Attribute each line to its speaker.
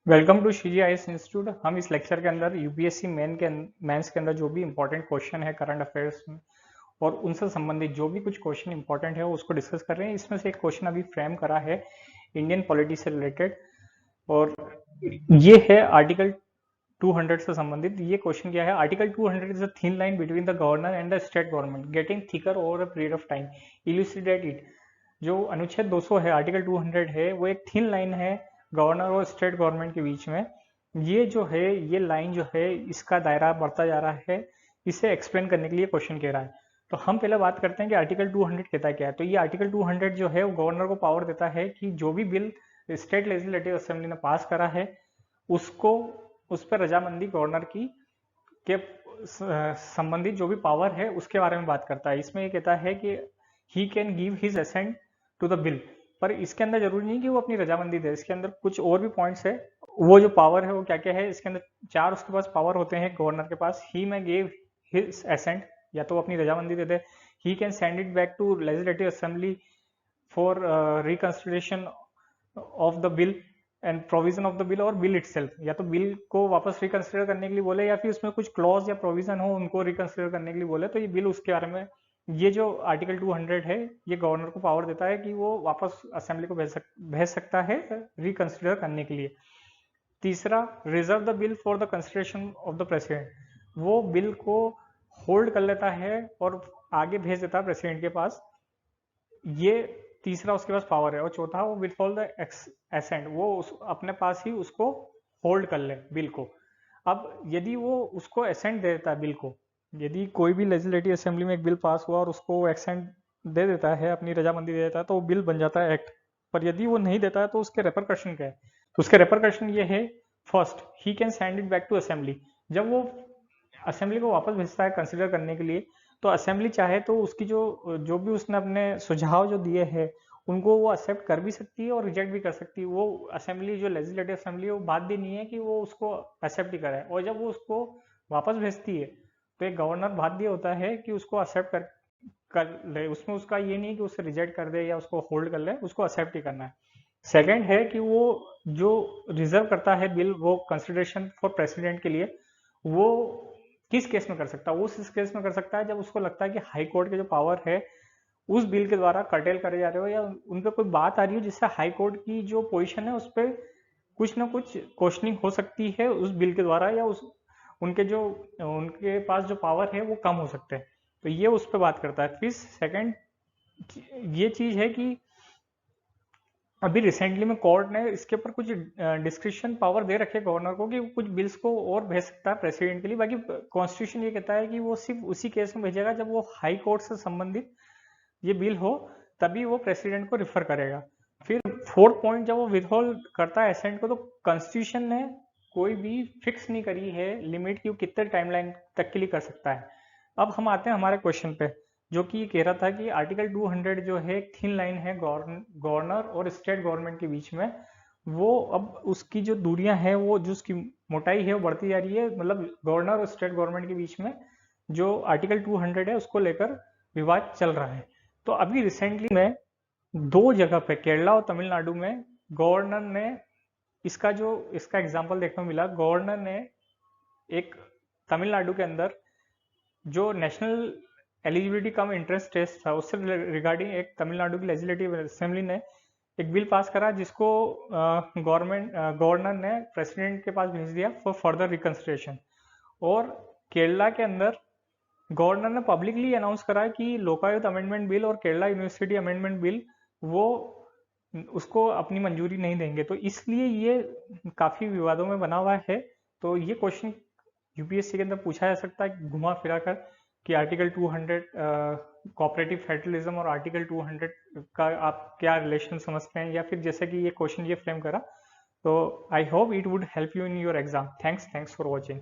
Speaker 1: Welcome to CGIS institute. हम इस lecture के अंदर यूपीएससी मेंस के अंदर जो भी इंपॉर्टेंट क्वेश्चन है करंट अफेयर्स में और उनसे संबंधित जो भी कुछ क्वेश्चन इंपॉर्टेंट है उसको डिस्कस कर रहे हैं। इसमें से एक क्वेश्चन अभी फ्रेम करा है इंडियन पॉलिटी से रिलेटेड, और ये है आर्टिकल 200 से संबंधित। ये क्वेश्चन क्या है? Article 200 is a thin line between the governor and the state government getting thicker over a period of time, इल्यूसिडेट it. जो अनुच्छेद 200 है, आर्टिकल 200 है, वो एक थिन लाइन है गवर्नर और स्टेट गवर्नमेंट के बीच में। ये जो है, ये लाइन जो है, इसका दायरा बढ़ता जा रहा है। इसे एक्सप्लेन करने के लिए क्वेश्चन कह रहा है। तो हम पहले बात करते हैं कि आर्टिकल 200 कहता क्या है। तो ये आर्टिकल 200 जो है वो गवर्नर को पावर देता है कि जो भी बिल स्टेट लेजिस्लेटिव असेंबली ने पास करा है उसको, उस पर रजामंदी गवर्नर की के संबंधित जो भी पावर है उसके बारे में बात करता है। इसमें ये कहता है कि he can give his assent to the bill, पर इसके अंदर जरूरी नहीं कि वो अपनी रजामंदी दे। इसके अंदर कुछ और भी पॉइंट्स है। वो जो पावर है वो क्या क्या है, इसके अंदर चार उसके पास पावर होते हैं गवर्नर के पास। ही में गिव हिज असेंट, या तो अपनी रजामंदी दे दे। He can send it back to legislative assembly for reconsideration of the bill and provision of the bill, और बिल इटसेल्फ, या तो बिल को वापस रिकंसिडर करने के लिए बोले या फिर उसमें कुछ क्लॉज या प्रोविजन हो उनको रिकंसिडर करने के लिए बोले, तो ये बिल उसके बारे में। ये जो आर्टिकल 200 है ये गवर्नर को पावर देता है कि वो वापस असेंबली को भेज सकता है रिकंसिडर करने के लिए। तीसरा, reserve the bill for the consideration of the president. वो बिल को होल्ड कर लेता है और आगे भेज देता है प्रेसिडेंट के पास। ये तीसरा उसके पास पावर है। और चौथा, वो विथहोल्ड द एसेंट, वो अपने पास ही उसको होल्ड कर ले बिल को। अब यदि वो उसको एसेंट दे देता है बिल को, यदि कोई भी लेजिस्लेटिव असेंबली में एक बिल पास हुआ और उसको एसेंट दे देता है, अपनी रजामंदी दे देता है, तो वो बिल बन जाता है एक्ट। पर यदि वो नहीं देता है तो उसके रेपरकशन क्या है? तो उसके रेपरकशन ये है, first, he can send it back to assembly. जब वो असेंबली को वापस भेजता है कंसिडर करने के लिए, तो असेंबली चाहे तो उसकी जो जो भी उसने अपने सुझाव जो दिए हैं उनको वो एक्सेप्ट कर भी सकती है और रिजेक्ट भी कर सकती है। वो असेंबली, जो लेजिस्लेटिव असेंबली है, वो बाध्य नहीं है कि वो उसको एक्सेप्ट ही करे। और जब वो उसको वापस भेजती है तो एक गवर्नर बाध्य होता है कि उसको एक्सेप्ट कर ले। उसमें उसका ये नहीं कि उसे रिजेक्ट कर दे या उसको होल्ड कर ले, उसको एक्सेप्ट ही करना है। सेकेंड है कि वो जो रिजर्व करता है बिल, वो कंसिडरेशन फॉर प्रेसिडेंट के लिए, वो किस केस में कर सकता है? वो इस केस में कर सकता है जब उसको लगता है कि हाई कोर्ट के जो पावर है उस बिल के द्वारा कर्टेल करे जा रहे हो, या उन पर कोई बात आ रही हो जिससे हाई कोर्ट की जो पोजीशन है उस पर कुछ ना कुछ क्वेश्चनिंग हो सकती है उस बिल के द्वारा, या उस उनके पास जो पावर है वो कम हो सकते हैं। तो ये उस पर बात करता है। फिर सेकंड ये चीज है कि अभी रिसेंटली में कोर्ट ने इसके ऊपर कुछ डिस्क्रिप्शन पावर दे रखे गवर्नर को कि कुछ बिल्स को और भेज सकता है प्रेसिडेंट के लिए। बाकी कॉन्स्टिट्यूशन ये कहता है कि वो सिर्फ उसी केस में भेजेगा जब वो हाई कोर्ट से संबंधित ये बिल हो, तभी वो प्रेसिडेंट को रिफर करेगा। फिर फोर्थ पॉइंट, जब वो विथहोल्ड करता है एसेंट को, तो कॉन्स्टिट्यूशन ने कोई भी फिक्स नहीं करी है लिमिट कि वो कितने टाइमलाइन तक के लिए कर सकता है। अब हम आते हैं हमारे क्वेश्चन पे, जो कि ये कह रहा था कि आर्टिकल 200 जो है एक थिन लाइन है गवर्नर और स्टेट गवर्नमेंट के बीच में। वो अब उसकी जो दूरियां हैं, वो जो उसकी मोटाई है वो बढ़ती जा रही है। मतलब गवर्नर और स्टेट गवर्नमेंट के बीच में जो आर्टिकल 200 है उसको लेकर विवाद चल रहा है। तो अभी रिसेंटली में दो जगह पे, केरला और तमिलनाडु में, गवर्नर ने इसका एग्जाम्पल देखने को मिला। गवर्नर ने एक तमिलनाडु के अंदर जो national eligibility cum entrance test था उससे रिगार्डिंग एक तमिलनाडु की लेजिस्लेटिव असेंबली ने एक बिल पास करा, जिसको गवर्नर ने प्रेसिडेंट के पास भेज दिया फॉर फर्दर रिकंसिडरेशन। और केरला के अंदर गवर्नर ने पब्लिकली अनाउंस करा कि लोकायुक्त अमेंडमेंट बिल और केरला यूनिवर्सिटी अमेंडमेंट बिल वो उसको अपनी मंजूरी नहीं देंगे। तो इसलिए ये काफी विवादों में बना हुआ है। तो ये क्वेश्चन यूपीएससी के अंदर पूछा जा सकता है घुमा फिरा कर कि आर्टिकल 200 कोऑपरेटिव फेडरलिज्म और आर्टिकल 200 का आप क्या रिलेशन समझते हैं, या फिर जैसे कि ये क्वेश्चन ये फ्रेम करा। तो I hope it would help you in your exam. Thanks for watching.